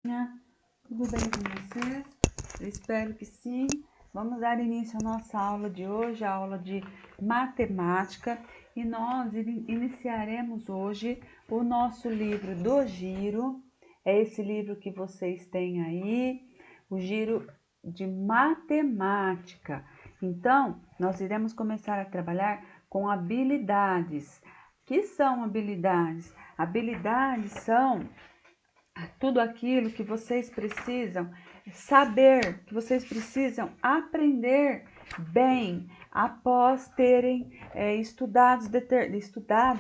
Tudo bem com vocês? Eu espero que sim. Vamos dar início à nossa aula de hoje, a aula de matemática, e nós iniciaremos hoje o nosso livro do Giro. É esse livro que vocês têm aí, o Giro de Matemática. Então, nós iremos começar a trabalhar com habilidades. O que são habilidades? Habilidades são tudo aquilo que vocês precisam saber, que vocês precisam aprender bem após terem estudado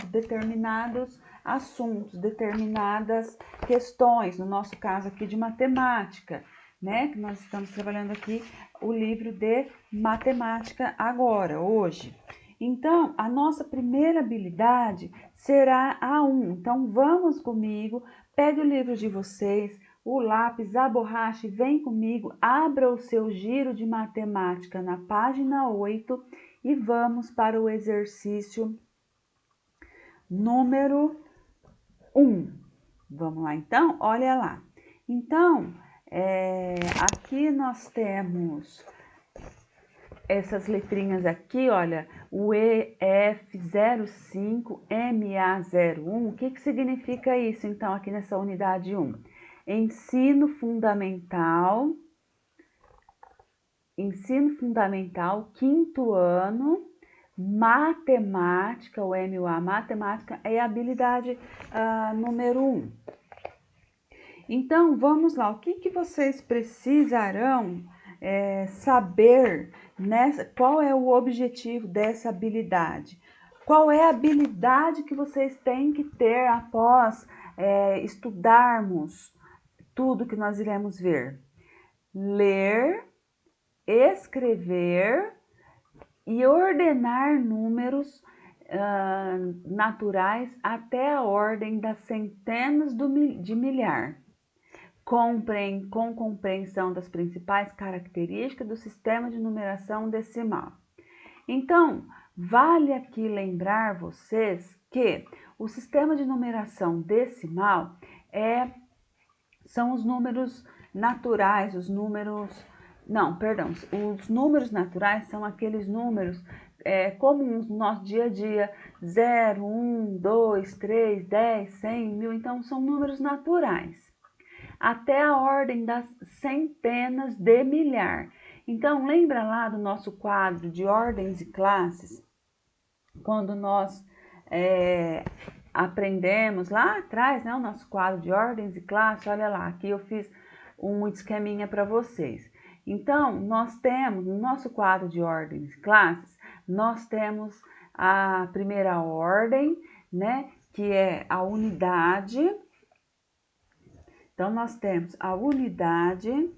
determinados assuntos, determinadas questões, no nosso caso aqui de matemática, né? Que nós estamos trabalhando aqui o livro de matemática agora, hoje. Então, a nossa primeira habilidade será a 1. Então, vamos comigo. Pegue o livro de vocês, o lápis, a borracha e vem comigo, abra o seu giro de matemática na página 8 e vamos para o exercício número 1. Vamos lá então? Olha lá. Então, aqui nós temos essas letrinhas aqui, olha, o EF05, MA01, o que significa isso, então, aqui nessa unidade 1? Ensino fundamental, quinto ano, matemática, o MUA, matemática, é a habilidade número 1. Então, vamos lá, o que vocês precisarão saber qual é o objetivo dessa habilidade? Qual é a habilidade que vocês têm que ter após estudarmos tudo que nós iremos ver? Ler, escrever e ordenar números naturais até a ordem das centenas de milhar. Com compreensão das principais características do sistema de numeração decimal. Então, vale aqui lembrar vocês que o sistema de numeração decimal são os números naturais, os números naturais são aqueles números comuns no nosso dia a dia, 0, 1, 2, 3, 10, 100, 1000, então são números naturais. Até a ordem das centenas de milhar. Então, lembra lá do nosso quadro de ordens e classes? Quando nós aprendemos lá atrás, né, o nosso quadro de ordens e classes, olha lá, aqui eu fiz um esqueminha para vocês. Então, nós temos, no nosso quadro de ordens e classes, nós temos a primeira ordem, né, que é a unidade. Então, nós temos a unidade,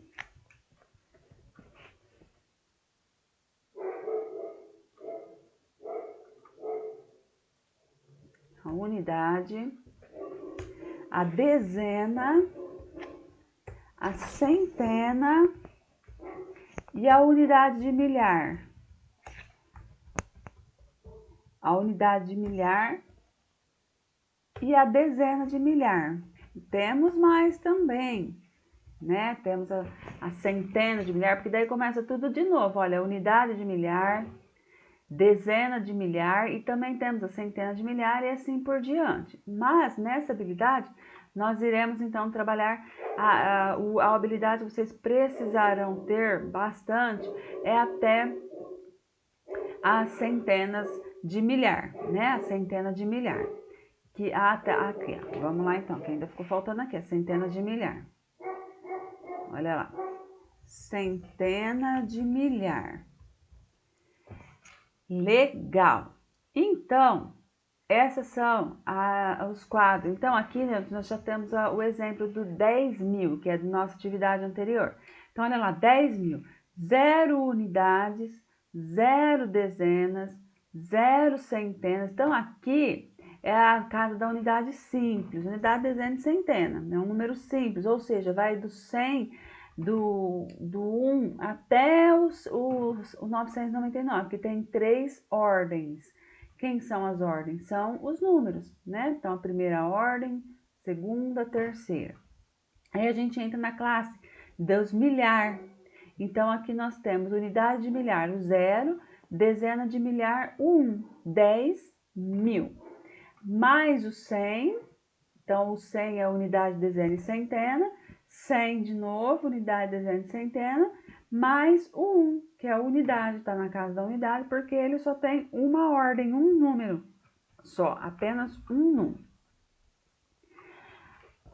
a dezena, a centena e a unidade de milhar. A unidade de milhar e a dezena de milhar. Temos mais também, né? Temos a centena de milhar, porque daí começa tudo de novo. Olha, unidade de milhar, dezena de milhar e também temos a centena de milhar e assim por diante. Mas nessa habilidade, nós iremos então trabalhar a habilidade que vocês precisarão ter bastante até as centenas de milhar, né? A centena de milhar. Que até aqui, vamos lá então, que ainda ficou faltando aqui, a centena de milhar. Olha lá, centena de milhar. Legal. Então, essas são os quadros. Então, aqui nós já temos o exemplo do 10.000, que é da nossa atividade anterior. Então, olha lá, 10.000. 0 unidades, 0 dezenas, 0 centenas. Então, aqui é a casa da unidade simples, unidade, dezena e centena, é um número simples, ou seja, vai do 100, do 1 até os 999, que tem 3 ordens. Quem são as ordens? São os números, né? Então, a primeira ordem, segunda, terceira. Aí a gente entra na classe dos milhar. Então, aqui nós temos unidade de milhar, o 0, dezena de milhar, o 1, 10.000. Mais o 100, então o 100 é a unidade, dezena e centena, 100 de novo, unidade, dezena e centena, mais o 1, que é a unidade, está na casa da unidade, porque ele só tem uma ordem, um número só, apenas um número.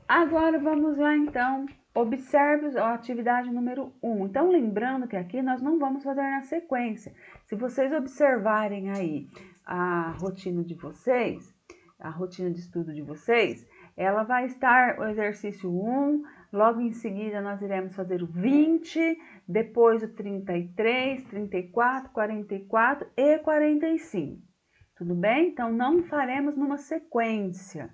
Agora vamos lá então, observe a atividade número 1. Então lembrando que aqui nós não vamos fazer na sequência. Se vocês observarem aí a rotina de vocês, a rotina de estudo de vocês, ela vai estar o exercício 1, logo em seguida nós iremos fazer o 20, depois o 33, 34, 44 e 45. Tudo bem? Então não faremos numa sequência.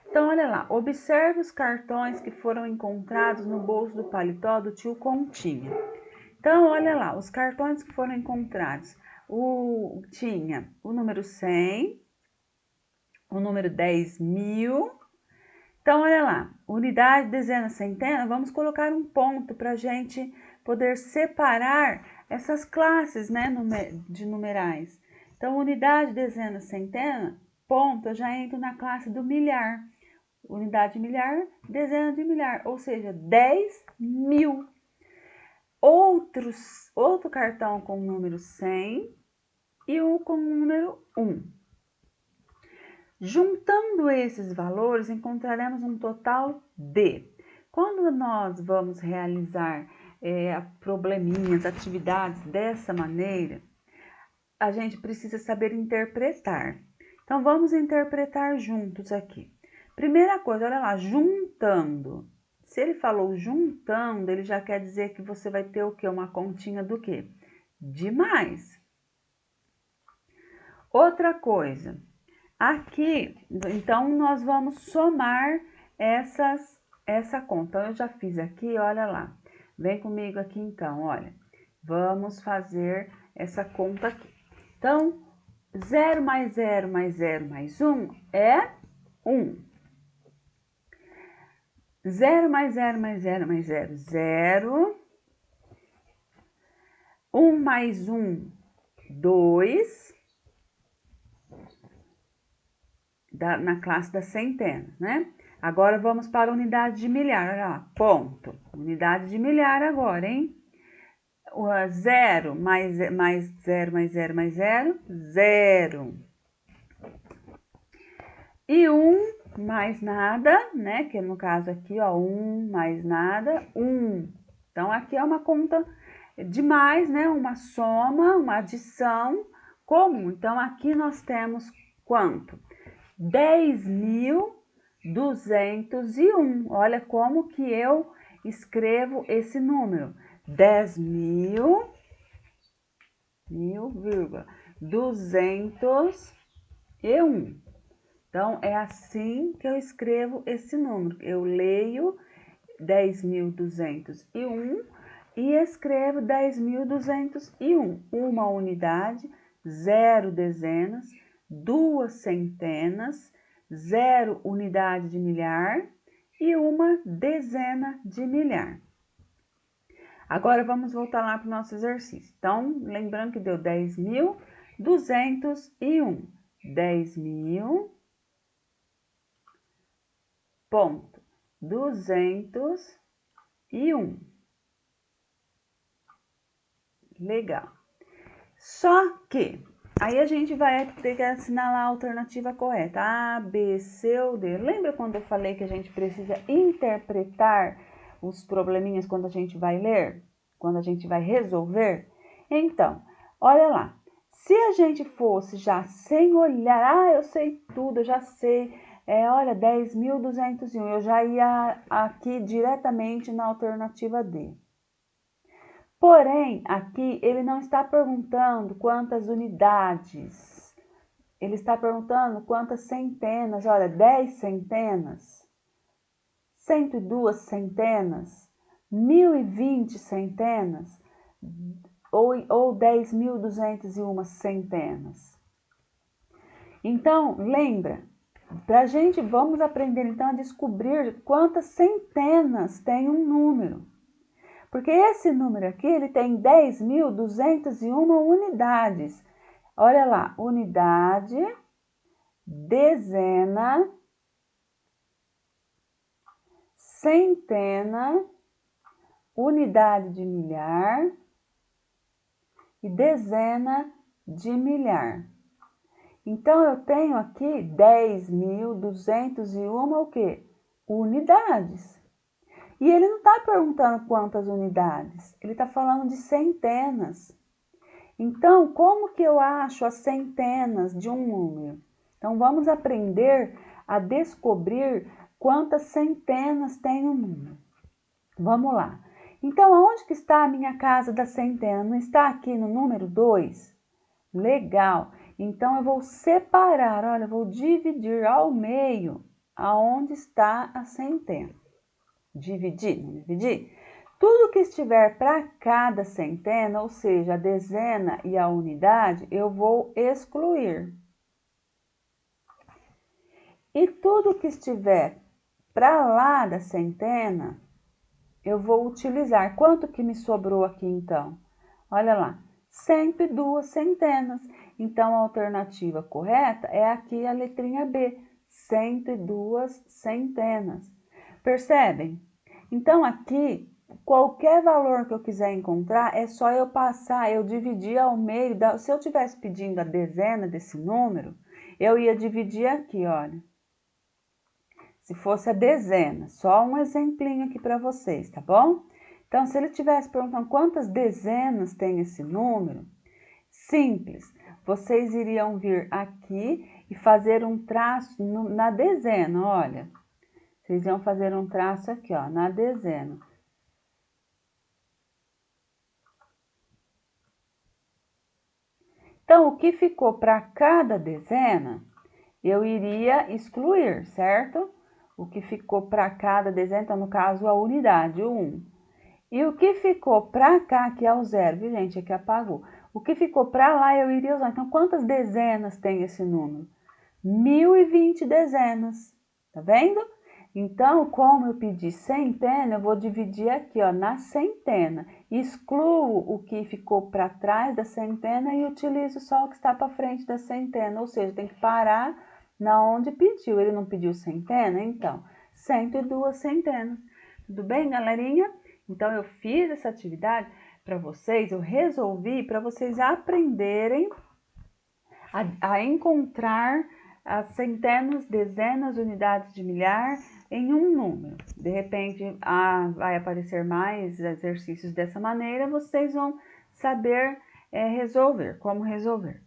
Então, olha lá, observe os cartões que foram encontrados no bolso do paletó do tio Continha. Então, olha lá, os cartões que foram encontrados. Tinha o número 100, o número 10.000. Então, olha lá, unidade, dezena, centena, vamos colocar um ponto para a gente poder separar essas classes, né, de numerais. Então, unidade, dezena, centena, ponto, eu já entro na classe do milhar. Unidade de milhar, dezena de milhar, ou seja, 10.000. Outro cartão com o número 100 e um com o número 1. Juntando esses valores, encontraremos um total de. Quando nós vamos realizar probleminhas, atividades dessa maneira, a gente precisa saber interpretar. Então, vamos interpretar juntos aqui. Primeira coisa, olha lá, juntando. Se ele falou juntando, ele já quer dizer que você vai ter o quê? Uma continha do quê? De mais. Outra coisa, aqui, então, nós vamos somar essa conta. Então, eu já fiz aqui, olha lá. Vem comigo aqui, então, olha. Vamos fazer essa conta aqui. Então, 0 mais 0 mais 0 mais 1 é 1. 0 mais 0 mais 0 mais 0, 0. 1 mais 1, 2. Na classe das centenas, né? Agora vamos para a unidade de milhar, olha lá, ponto. Unidade de milhar agora, hein? 0 mais 0 mais 0 mais 0, 0. E 1 mais nada, né? Que no caso aqui, ó, 1 mais nada, 1. Então, aqui é uma conta de mais, né? Uma soma, uma adição comum. Então, aqui nós temos quanto? 10.201. Olha como que eu escrevo esse número. 10.201. Então, é assim que eu escrevo esse número. Eu leio 10.201 e escrevo 10.201. Uma unidade, 0 dezenas, 2 centenas, 0 unidade de milhar e uma dezena de milhar. Agora, vamos voltar lá para o nosso exercício. Então, lembrando que deu 10.201. 10.201. Legal. Só que aí a gente vai ter que assinalar a alternativa correta. A, B, C ou D. Lembra quando eu falei que a gente precisa interpretar os probleminhas quando a gente vai ler? Quando a gente vai resolver? Então, olha lá. Se a gente fosse já sem olhar, eu sei tudo, eu já sei. Olha, 10.201, eu já ia aqui diretamente na alternativa D. Porém, aqui ele não está perguntando quantas unidades, ele está perguntando quantas centenas. Olha, 10 centenas, 102 centenas, 1.020 centenas ou 10.201 centenas. Então, lembra, Vamos aprender então a descobrir quantas centenas tem um número. Porque esse número aqui, ele tem 10.201 unidades. Olha lá, unidade, dezena, centena, unidade de milhar e dezena de milhar. Então, eu tenho aqui 10.201 o quê? Unidades. E ele não está perguntando quantas unidades, ele está falando de centenas. Então, como que eu acho as centenas de um número? Então, vamos aprender a descobrir quantas centenas tem um número. Vamos lá. Então, aonde que está a minha casa da centena? Não está aqui no número 2? Legal. Então, eu vou separar, olha, eu vou dividir ao meio aonde está a centena. Dividir, não dividir? Tudo que estiver para cada centena, ou seja, a dezena e a unidade, eu vou excluir. E tudo que estiver para lá da centena, eu vou utilizar. Quanto que me sobrou aqui então? Olha lá, 102 centenas. Então, a alternativa correta é aqui a letrinha B, 102 centenas. Percebem? Então, aqui, qualquer valor que eu quiser encontrar, é só eu passar, eu dividir ao meio. Se eu estivesse pedindo a dezena desse número, eu ia dividir aqui, olha. Se fosse a dezena, só um exemplinho aqui para vocês, tá bom? Então, se ele estivesse perguntando quantas dezenas tem esse número, simples, vocês iriam vir aqui e fazer um traço na dezena, olha. Vocês iam fazer um traço aqui, ó, na dezena. Então, o que ficou para cada dezena, eu iria excluir, certo? O que ficou para cada dezena, então, no caso, a unidade, o 1. E o que ficou para cá, que é o 0, viu, gente? Aqui apagou. O que ficou para lá, eu iria usar. Então, quantas dezenas tem esse número? 1020 dezenas, tá vendo? Então, como eu pedi centena, eu vou dividir aqui, ó, na centena. Excluo o que ficou para trás da centena e utilizo só o que está para frente da centena. Ou seja, tem que parar na onde pediu. Ele não pediu centena? Então, 102 centenas. Tudo bem, galerinha? Então, eu fiz essa atividade para vocês, eu resolvi para vocês aprenderem a encontrar as centenas, dezenas, unidades de milhar em um número. De repente, vai aparecer mais exercícios dessa maneira, vocês vão saber resolver, como resolver.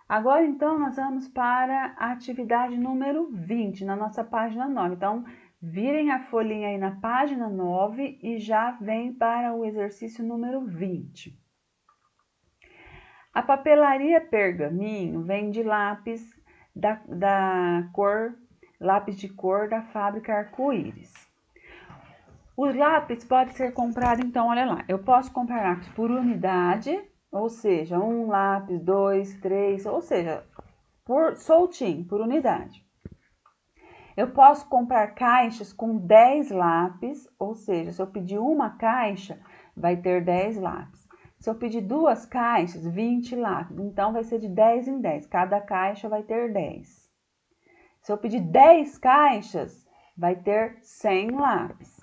Agora, então, nós vamos para a atividade número 20, na nossa página 9. Então, virem a folhinha aí na página 9 e já vem para o exercício número 20. A papelaria Pergaminho vende lápis lápis de cor da fábrica Arco-Íris. Os lápis podem ser comprados, então, olha lá, eu posso comprar lápis por unidade, ou seja, um lápis, 2, 3, ou seja, soltinho, por unidade. Eu posso comprar caixas com 10 lápis, ou seja, se eu pedir uma caixa, vai ter 10 lápis. Se eu pedir 2 caixas, 20 lápis. Então, vai ser de 10 em 10. Cada caixa vai ter 10. Se eu pedir 10 caixas, vai ter 100 lápis.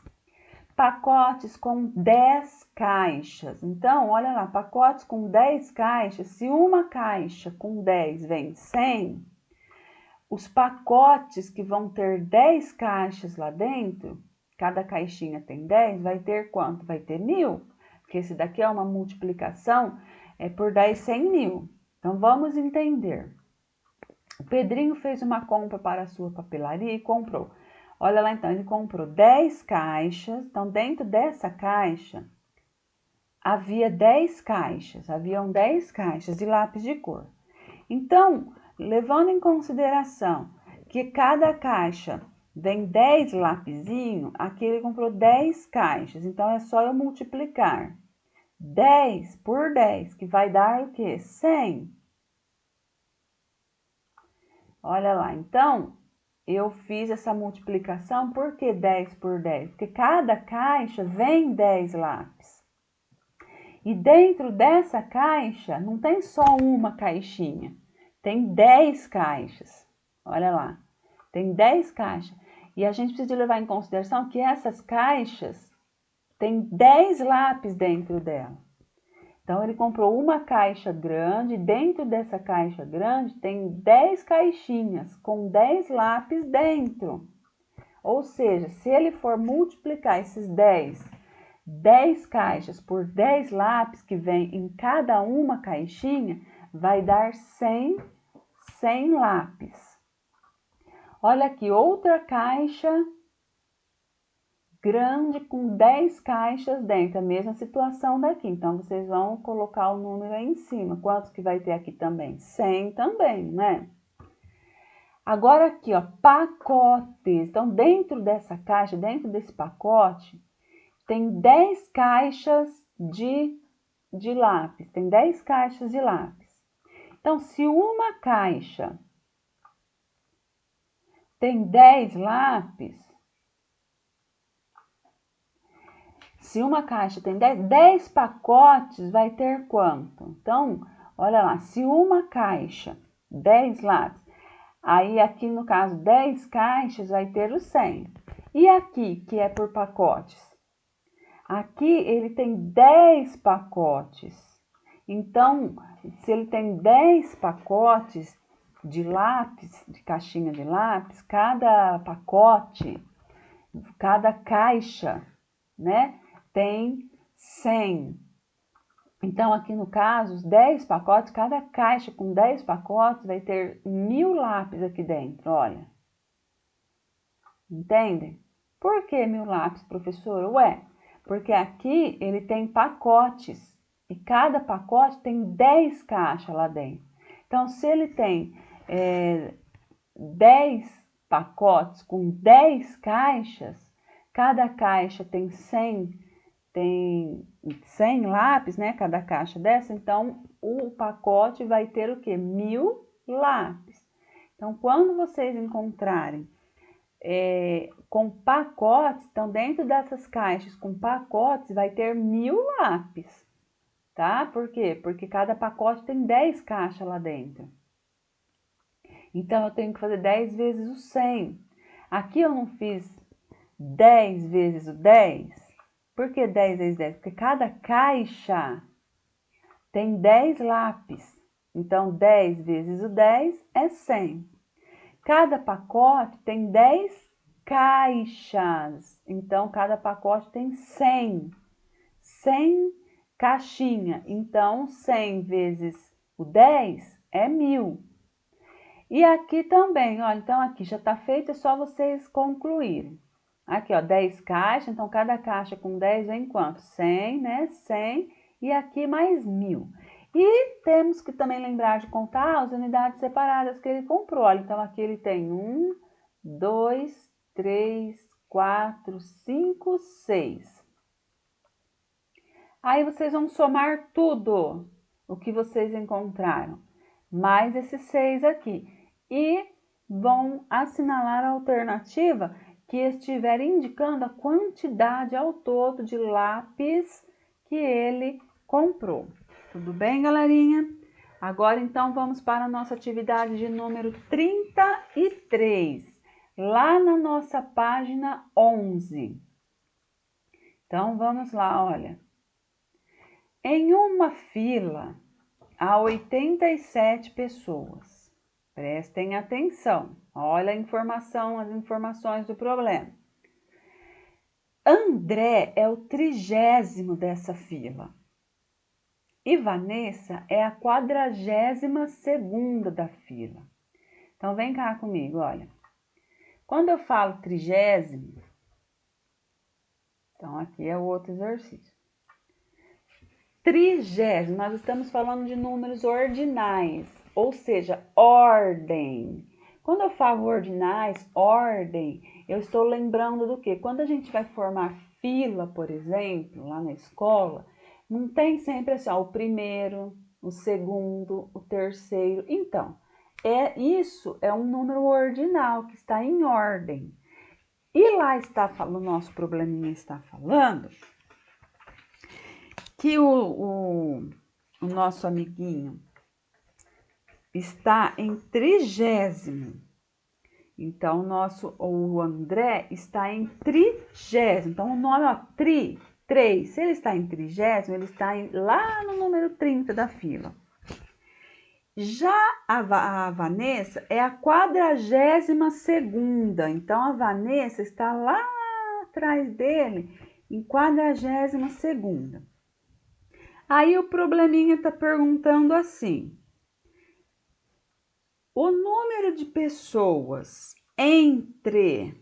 Pacotes com 10 caixas. Então, olha lá, pacotes com 10 caixas. Se uma caixa com 10 vem 100, os pacotes que vão ter 10 caixas lá dentro, cada caixinha tem 10, vai ter quanto? Vai ter 1000. Porque esse daqui é uma multiplicação por 10, 100 mil. Então, vamos entender. O Pedrinho fez uma compra para a sua papelaria e comprou. Olha lá, então, ele comprou 10 caixas. Então, dentro dessa caixa, haviam 10 caixas de lápis de cor. Então, levando em consideração que cada caixa vem 10 lapisinhos, aqui ele comprou 10 caixas. Então, é só eu multiplicar 10 por 10, que vai dar o quê? 100. Olha lá, então, eu fiz essa multiplicação, por que 10 por 10? Porque cada caixa vem 10 lápis. E dentro dessa caixa, não tem só uma caixinha, tem 10 caixas. Olha lá, tem 10 caixas. E a gente precisa levar em consideração que essas caixas têm 10 lápis dentro dela. Então, ele comprou uma caixa grande, dentro dessa caixa grande tem 10 caixinhas com 10 lápis dentro. Ou seja, se ele for multiplicar esses 10 caixas por 10 lápis que vem em cada uma caixinha, vai dar 100 lápis. Olha aqui, outra caixa grande com 10 caixas dentro, a mesma situação daqui. Então, vocês vão colocar o número aí em cima. Quantos que vai ter aqui também? 100 também, né? Agora aqui, ó, pacotes. Então, dentro dessa caixa, dentro desse pacote, tem 10 caixas de lápis. Tem 10 caixas de lápis. Então, se uma caixa tem 10 lápis, se uma caixa tem 10 pacotes, vai ter quanto? Então, olha lá, se uma caixa, 10 lápis, aí aqui no caso 10 caixas vai ter os 100. E aqui, que é por pacotes? Aqui ele tem 10 pacotes. Então, se ele tem 10 pacotes de lápis, de caixinha de lápis, cada pacote, cada caixa, né, tem 100. Então, aqui no caso, os 10 pacotes, cada caixa com 10 pacotes vai ter 1000 lápis aqui dentro, olha. Entendem? Por que 1000 lápis, professora? Ué, porque aqui ele tem pacotes e cada pacote tem 10 caixas lá dentro. Então, se ele tem 10 pacotes com 10 caixas, cada caixa tem 100 lápis, né? Cada caixa dessa, então o pacote vai ter o quê? 1000 lápis. Então, quando vocês encontrarem com pacotes, então dentro dessas caixas com pacotes vai ter 1000 lápis, tá? Por quê? Porque cada pacote tem 10 caixas lá dentro. Então, eu tenho que fazer 10 vezes o 100. Aqui eu não fiz 10 vezes o 10. Por que 10 vezes 10? Porque cada caixa tem 10 lápis. Então, 10 vezes o 10 é 100. Cada pacote tem 10 caixas. Então, cada pacote tem 100. 100 caixinha. Então, 100 vezes o 10 é 1000. E aqui também, olha, então aqui já tá feito, é só vocês concluírem. Aqui, ó, 10 caixas, então cada caixa com 10 vem quanto? 100, né? 100 e aqui mais 1000. E temos que também lembrar de contar as unidades separadas que ele comprou. Olha, então aqui ele tem 1, 2, 3, 4, 5, 6. Aí vocês vão somar tudo o que vocês encontraram, mais esses 6 aqui. E vão assinalar a alternativa que estiver indicando a quantidade ao todo de lápis que ele comprou. Tudo bem, galerinha? Agora, então, vamos para a nossa atividade de número 33, lá na nossa página 11. Então, vamos lá, olha. Em uma fila, há 87 pessoas. Prestem atenção, olha as informações do problema. André é o 30º dessa fila e Vanessa é a 42ª da fila. Então, vem cá comigo, olha. Quando eu falo 30º, então aqui é o outro exercício. 30º, nós estamos falando de números ordinais, ou seja, ordem. Quando eu falo ordinais, ordem, eu estou lembrando do quê? Quando a gente vai formar fila, por exemplo, lá na escola, não tem sempre assim, ó, o primeiro, o segundo, o terceiro. Então, Isso é um número ordinal, que está em ordem. E lá o nosso probleminha está falando que o nosso amiguinho está em 30º. Então, o André está em 30º. Então, o nome, ó, 3. Se ele está em 30º, ele está lá no número 30 da fila. Já a Vanessa é a 42ª. Então, a Vanessa está lá atrás dele, em 42ª. Aí, o probleminha está perguntando assim: o número de pessoas entre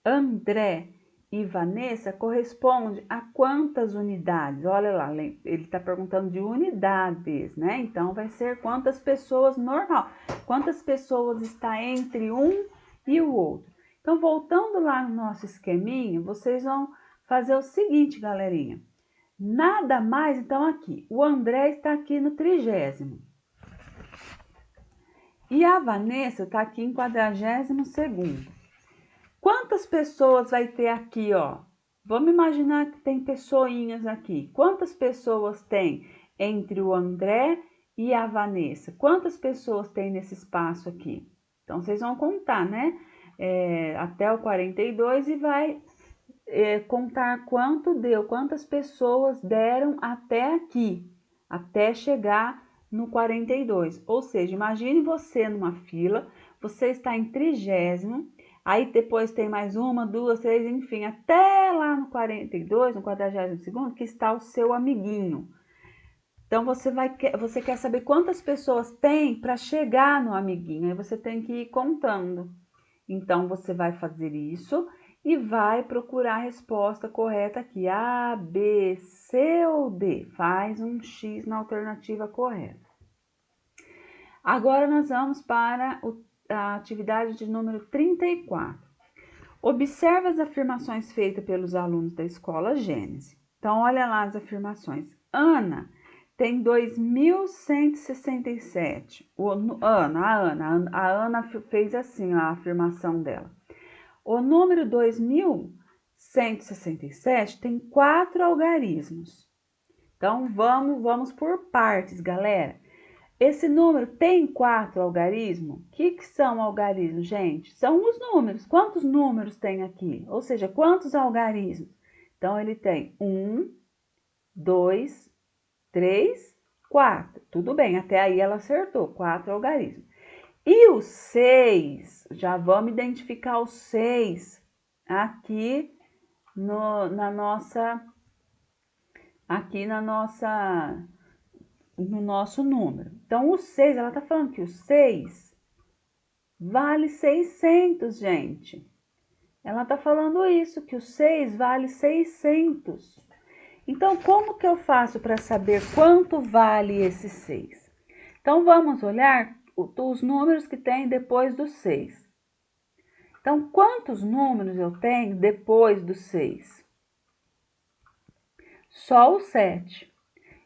André e Vanessa corresponde a quantas unidades? Olha lá, ele está perguntando de unidades, né? Então, vai ser quantas pessoas normal. Quantas pessoas está entre um e o outro. Então, voltando lá no nosso esqueminha, vocês vão fazer o seguinte, galerinha. Nada mais, então, aqui. O André está aqui no 30º. E a Vanessa está aqui em 42º. Quantas pessoas vai ter aqui, ó? Vamos imaginar que tem pessoinhas aqui. Quantas pessoas tem entre o André e a Vanessa? Quantas pessoas tem nesse espaço aqui? Então, vocês vão contar, né? Até o 42 e vai contar quanto deu, quantas pessoas deram até aqui, até chegar no 42. Ou seja, imagine você numa fila, você está em 30º, aí depois tem mais 1, 2, 3, enfim, até lá no 42, no 42º, que está o seu amiguinho. Então, você quer saber quantas pessoas tem para chegar no amiguinho, aí você tem que ir contando. Então, você vai fazer isso e vai procurar a resposta correta aqui, A, B, C ou D. Faz um X na alternativa correta. Agora, nós vamos para a atividade de número 34. Observe as afirmações feitas pelos alunos da escola Gênesis. Então, olha lá as afirmações. Ana tem 2.167. A Ana fez assim a afirmação dela. O número 2.167 tem 4 algarismos. Então, vamos por partes, galera. Esse número tem 4 algarismos? O que são algarismos, gente? São os números. Quantos números tem aqui? Ou seja, quantos algarismos? Então, ele tem 1, 2, 3, 4. Tudo bem, até aí ela acertou, 4 algarismos. E o 6, já vamos identificar o 6 aqui no nosso número. Então, o 6, ela tá falando que o 6 vale 600, gente. Ela tá falando isso, que o 6 vale 600. Então, como que eu faço para saber quanto vale esse 6? Então, vamos olhar os números que tem depois do 6. Então, quantos números eu tenho depois do 6? Só o 7.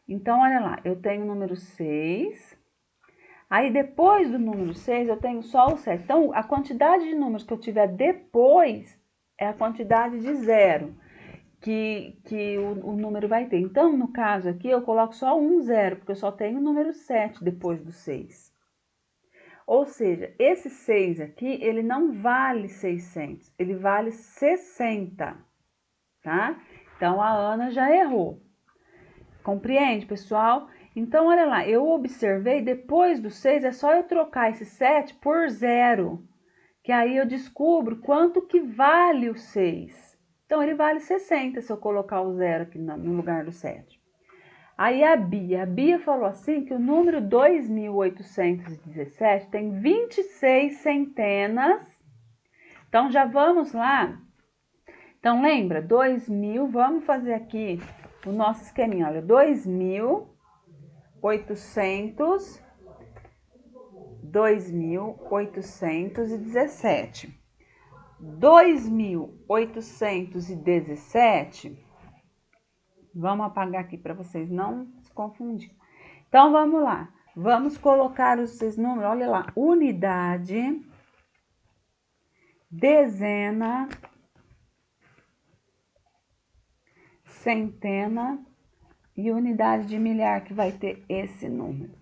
Então, olha lá, eu tenho o número 6. Aí, depois do número 6, eu tenho só o 7. Então, a quantidade de números que eu tiver depois é a quantidade de 0 que o número vai ter. Então, no caso aqui, eu coloco só um 0, porque eu só tenho o número 7 depois do 6. Ou seja, esse 6 aqui, ele não vale 600, ele vale 60, tá? Então, a Ana já errou. Compreende, pessoal? Então, olha lá, eu observei, depois do 6, é só eu trocar esse 7 por 0, que aí eu descubro quanto que vale o 6. Então, ele vale 60 se eu colocar o 0 aqui no lugar do 7. Aí a Bia falou assim que o número 2.817 tem 26 centenas. Então, já vamos lá. Então, lembra, 2.000, vamos fazer aqui o nosso esqueminha, olha, 2.817. 2.817, vamos apagar aqui para vocês não se confundir. Então, vamos lá. Vamos colocar esses números, olha lá, unidade, dezena, centena e unidade de milhar, que vai ter esse número.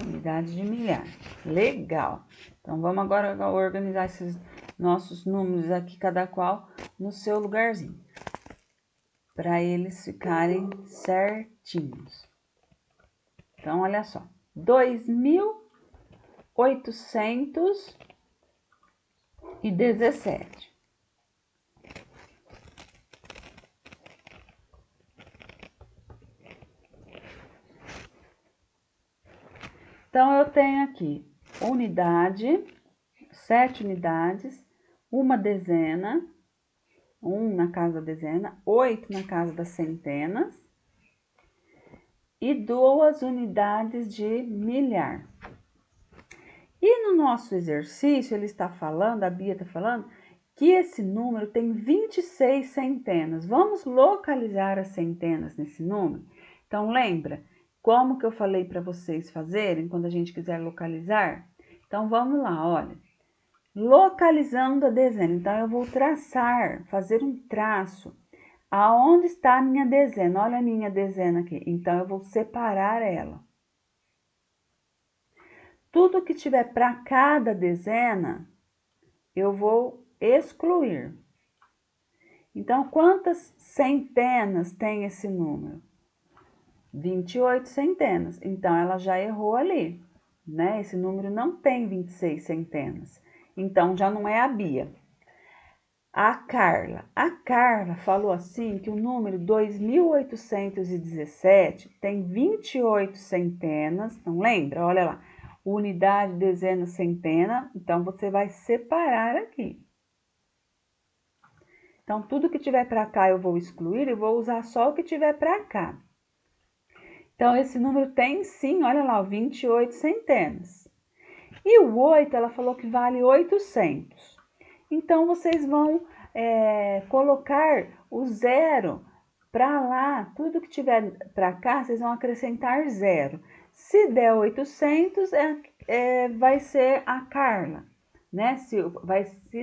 Unidade de milhar. Legal. Então, vamos agora organizar esses nossos números aqui, cada qual no seu lugarzinho, para eles ficarem certinhos. Então, olha só. 2.817. Então, eu tenho aqui unidade, 7 unidades, uma dezena, 1 na casa da dezena, 8 na casa das centenas e 2 unidades de milhar. E no nosso exercício, ele está falando, a Bia está falando, que esse número tem 26 centenas. Vamos localizar as centenas nesse número? Então, lembra como que eu falei para vocês fazerem quando a gente quiser localizar? Então, vamos lá, olha. Localizando a dezena. Então, eu vou traçar, fazer um traço. Aonde está a minha dezena? Olha a minha dezena aqui. Então, eu vou separar ela. Tudo que tiver para cada dezena, eu vou excluir. Então, quantas centenas tem esse número? 28 centenas. Então, ela já errou ali, né? Esse número não tem 26 centenas. Então, já não é a Bia. A Carla falou assim que o número 2.817 tem 28 centenas. Então, lembra? Olha lá. Unidade, dezena, centena. Então, você vai separar aqui. Então, tudo que tiver para cá eu vou excluir e vou usar só o que tiver para cá. Então, esse número tem sim, olha lá, 28 centenas. E o 8, ela falou que vale 800. Então, vocês vão colocar o zero para lá. Tudo que tiver para cá, vocês vão acrescentar zero. Se der 800, vai ser a Carla, né? Se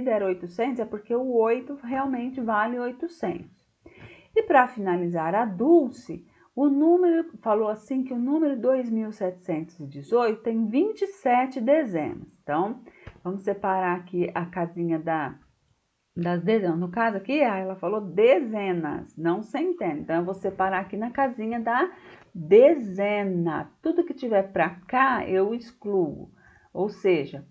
der 800, é porque o 8 realmente vale 800. E para finalizar, a Dulce, o número, falou assim que o número 2.718 tem 27 dezenas. Então, vamos separar aqui a casinha das dezenas. No caso aqui, ela falou dezenas, não centenas. Então, eu vou separar aqui na casinha da dezena. Tudo que tiver para cá, eu excluo. Ou seja,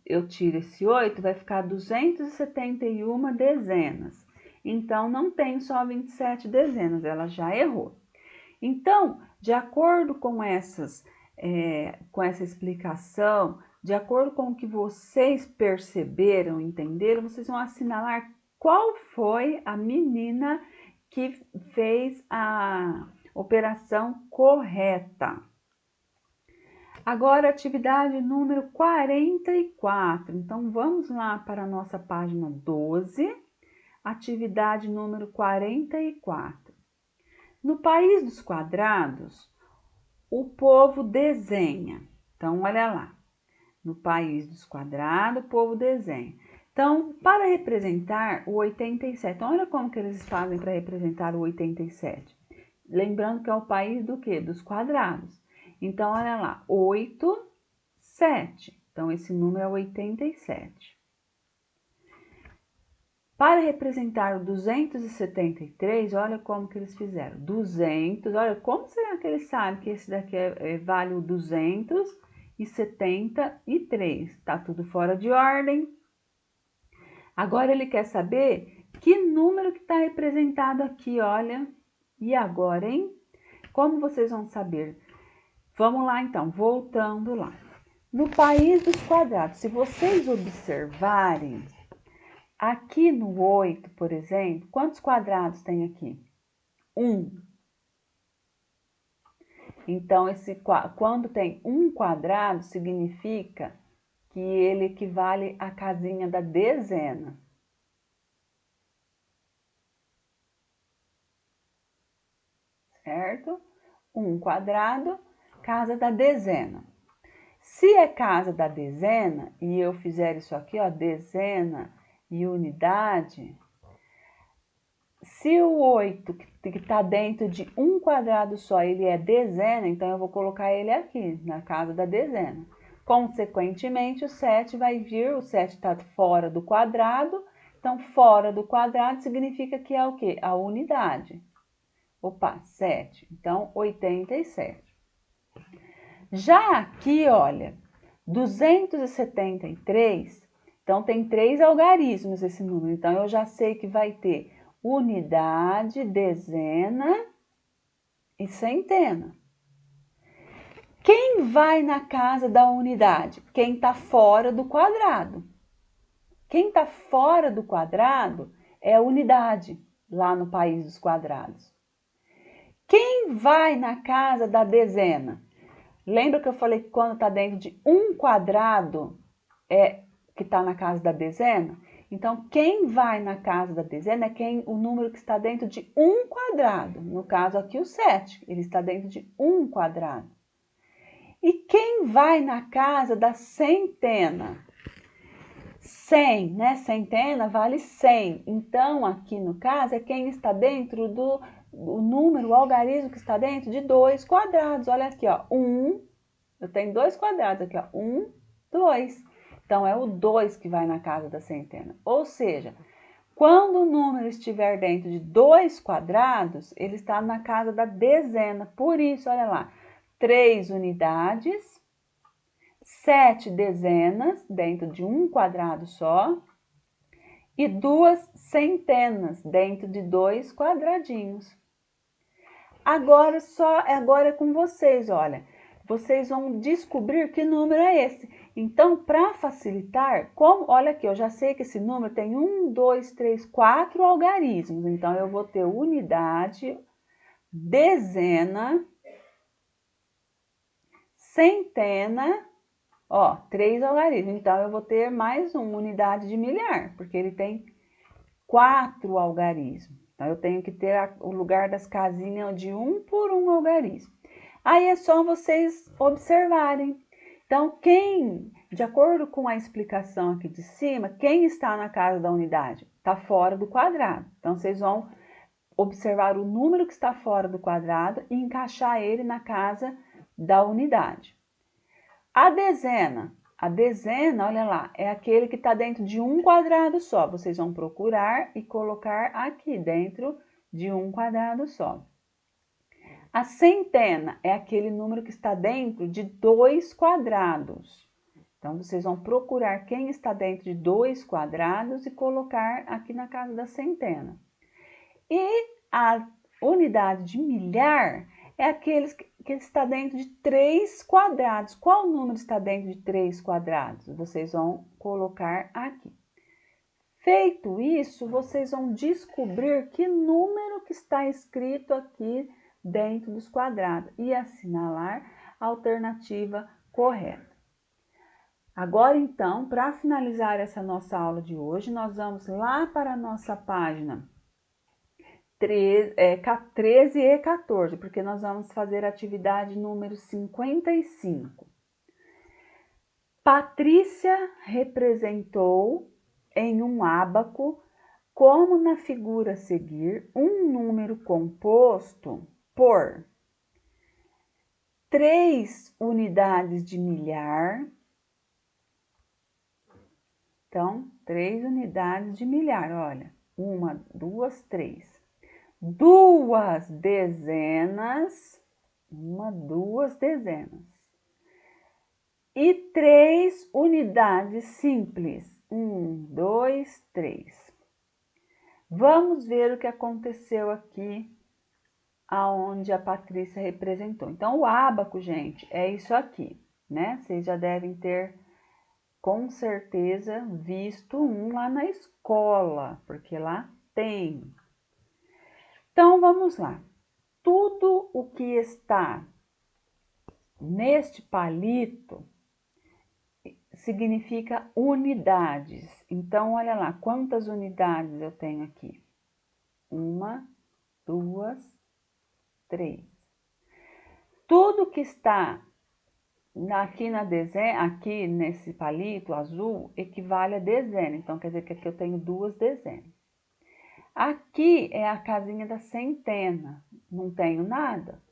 eu tiro esse 8, vai ficar 271 dezenas. Então, não tem só 27 dezenas, ela já errou. Então, de acordo com essa explicação, de acordo com o que vocês perceberam, entenderam, vocês vão assinalar qual foi a menina que fez a operação correta. Agora, atividade número 44. Então, vamos lá para a nossa página 12, atividade número 44. No país dos quadrados, o povo desenha. Então, olha lá. No país dos quadrados, o povo desenha. Então, para representar o 87, então, olha como que eles fazem para representar o 87. Lembrando que é o país do quê? Dos quadrados. Então, olha lá, 8, 7. Então, esse número é 87. Para representar o 273, olha como que eles fizeram. 200, olha, como será que eles sabem que esse daqui vale o 273? Tá tudo fora de ordem. Agora, ele quer saber que número que está representado aqui, olha. E agora, hein? Como vocês vão saber? Vamos lá, então, voltando lá. No país dos quadrados, se vocês observarem, aqui no 8, por exemplo, quantos quadrados tem aqui? 1. Então, quando tem um quadrado, significa que ele equivale à casinha da dezena. Certo? 1 quadrado, casa da dezena. Se é casa da dezena, e eu fizer isso aqui, ó, dezena e unidade, se o 8, que está dentro de 1 quadrado só, ele é dezena, então eu vou colocar ele aqui, na casa da dezena. Consequentemente, o 7 vai vir, o 7 está fora do quadrado, então fora do quadrado significa que é o quê? A unidade. Opa, 7. Então, 87. Já aqui, olha, 273, então tem 3 algarismos esse número. Então, eu já sei que vai ter unidade, dezena e centena. Quem vai na casa da unidade? Quem está fora do quadrado. Quem está fora do quadrado é a unidade, lá no país dos quadrados. Quem vai na casa da dezena? Lembra que eu falei que quando está dentro de 1 quadrado é que está na casa da dezena? Então, quem vai na casa da dezena é o número que está dentro de 1 quadrado. No caso aqui, o 7, ele está dentro de 1 quadrado. E quem vai na casa da centena? 100, né? Centena vale 100. Então, aqui no caso, é quem está dentro do número, o algarismo que está dentro de 2 quadrados. Olha aqui, ó, 1, eu tenho 2 quadrados aqui, ó, 1, 2. Então, é o 2 que vai na casa da centena. Ou seja, quando o número estiver dentro de 2 quadrados, ele está na casa da dezena. Por isso, olha lá, 3 unidades, 7 dezenas dentro de 1 quadrado só e 2 centenas dentro de 2 quadradinhos. Agora é com vocês, olha. Vocês vão descobrir que número é esse. Então, para facilitar, olha aqui, eu já sei que esse número tem 1, 2, 3, 4 algarismos. Então, eu vou ter unidade, dezena, centena, ó, 3 algarismos. Então, eu vou ter mais uma unidade de milhar, porque ele tem 4 algarismos. Então, eu tenho que ter o lugar das casinhas de 1 por 1 algarismo. Aí é só vocês observarem. Então, de acordo com a explicação aqui de cima, quem está na casa da unidade? Está fora do quadrado. Então, vocês vão observar o número que está fora do quadrado e encaixar ele na casa da unidade. A dezena, olha lá, é aquele que está dentro de 1 quadrado só. Vocês vão procurar e colocar aqui dentro de 1 quadrado só. A centena é aquele número que está dentro de 2 quadrados. Então, vocês vão procurar quem está dentro de 2 quadrados e colocar aqui na casa da centena. E a unidade de milhar é aquele que está dentro de 3 quadrados. Qual número está dentro de 3 quadrados? Vocês vão colocar aqui. Feito isso, vocês vão descobrir que número que está escrito aqui dentro dos quadrados e assinalar a alternativa correta. Agora, então, para finalizar essa nossa aula de hoje, nós vamos lá para a nossa página 13 e 14, porque nós vamos fazer a atividade número 55. Patrícia representou em um ábaco, como na figura a seguir, um número composto por 3 unidades de milhar. Então, 3 unidades de milhar, olha. 1, 2, 3. 2 dezenas. 1, 2 dezenas. E 3 unidades simples. 1, 2, 3. Vamos ver o que aconteceu aqui aonde a Patrícia representou. Então, o ábaco, gente, é isso aqui, né? Vocês já devem ter, com certeza, visto um lá na escola, porque lá tem. Então, vamos lá. Tudo o que está neste palito significa unidades. Então, olha lá, quantas unidades eu tenho aqui? 1, 2, 3. Tudo que está aqui nesse palito azul equivale a dezena. Então, quer dizer que aqui eu tenho 2 dezenas. Aqui é a casinha da centena. Não tenho nada.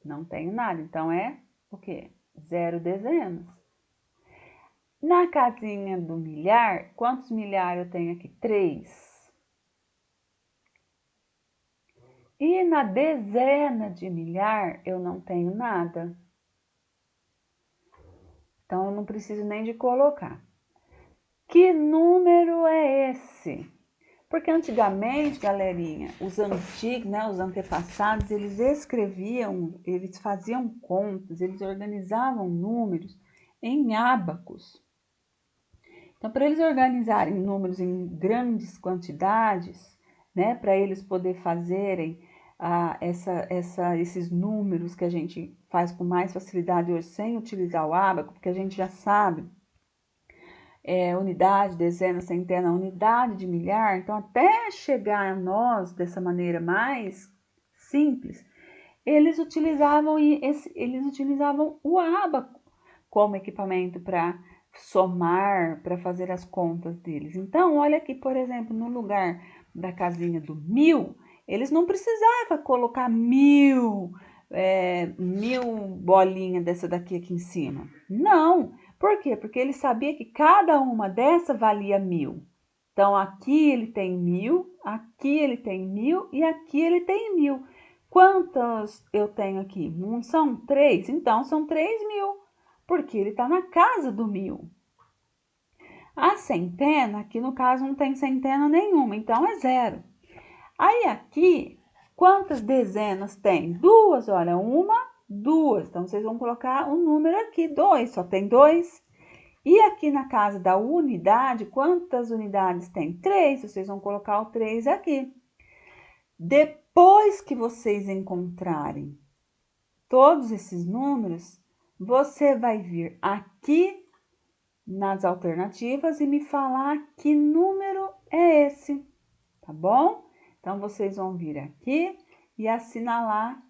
Não tenho nada. Então, é o quê? 0 dezenas. Na casinha do milhar, quantos milhar eu tenho aqui? 3. E na dezena de milhar, eu não tenho nada. Então, eu não preciso nem de colocar. Que número é esse? Porque antigamente, galerinha, os antigos, né, os antepassados, eles escreviam, eles faziam contas, eles organizavam números em ábacos. Então, para eles organizarem números em grandes quantidades, né, para eles poderem fazerem esses números que a gente faz com mais facilidade hoje sem utilizar o ábaco, porque a gente já sabe, unidade, dezena, centena, unidade de milhar. Então, até chegar a nós dessa maneira mais simples, eles utilizavam o ábaco como equipamento para somar, para fazer as contas deles. Então, olha aqui, por exemplo, no lugar da casinha do 1000, eles não precisavam colocar 1000 bolinhas dessa daqui aqui em cima. Não. Por quê? Porque ele sabia que cada uma dessa valia 1000. Então, aqui ele tem 1000, aqui ele tem 1000 e aqui ele tem 1000. Quantas eu tenho aqui? Não são 3? Então, são 3000, porque ele está na casa do 1000. A centena, aqui no caso não tem centena nenhuma, então é 0. Aí aqui, quantas dezenas tem? 2, olha, 1, 2. Então, vocês vão colocar um número aqui, 2, só tem 2. E aqui na casa da unidade, quantas unidades tem? 3, vocês vão colocar o 3 aqui. Depois que vocês encontrarem todos esses números, você vai vir aqui nas alternativas e me falar que número é esse, tá bom? Então, vocês vão vir aqui e assinalar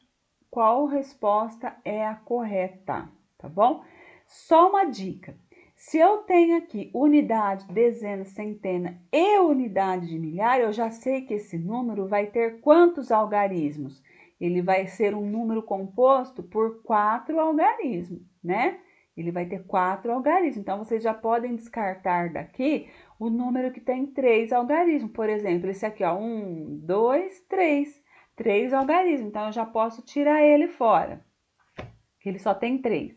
qual resposta é a correta, tá bom? Só uma dica. Se eu tenho aqui unidade, dezena, centena e unidade de milhar, eu já sei que esse número vai ter quantos algarismos? Ele vai ser um número composto por 4 algarismos, né? Ele vai ter 4 algarismos. Então, vocês já podem descartar daqui o número que tem 3 algarismos. Por exemplo, esse aqui, ó, 1, 2, 3. 3 algarismos. Então, eu já posso tirar ele fora, que ele só tem 3.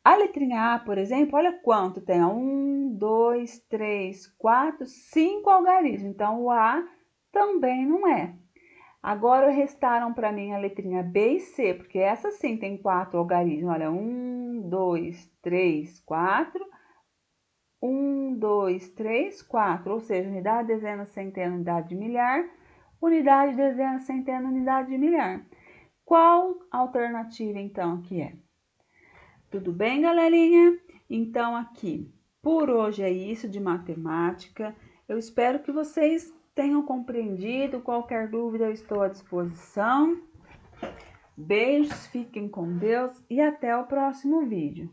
A letrinha A, por exemplo, olha quanto tem. 1, 2, 3, 4, 5 algarismos. Então, o A também não é. Agora, restaram para mim a letrinha B e C, porque essa sim tem 4 algarismos. Olha, 1, 2, 3, 4. 1, 2, 3, 4. Ou seja, unidade, dezena, centena, unidade de milhar. Unidade, dezena, centena, unidade de milhar. Qual alternativa, então, que é? Tudo bem, galerinha? Então, aqui, por hoje é isso de matemática. Eu espero que vocês tenham compreendido. Qualquer dúvida, eu estou à disposição. Beijos, fiquem com Deus e até o próximo vídeo.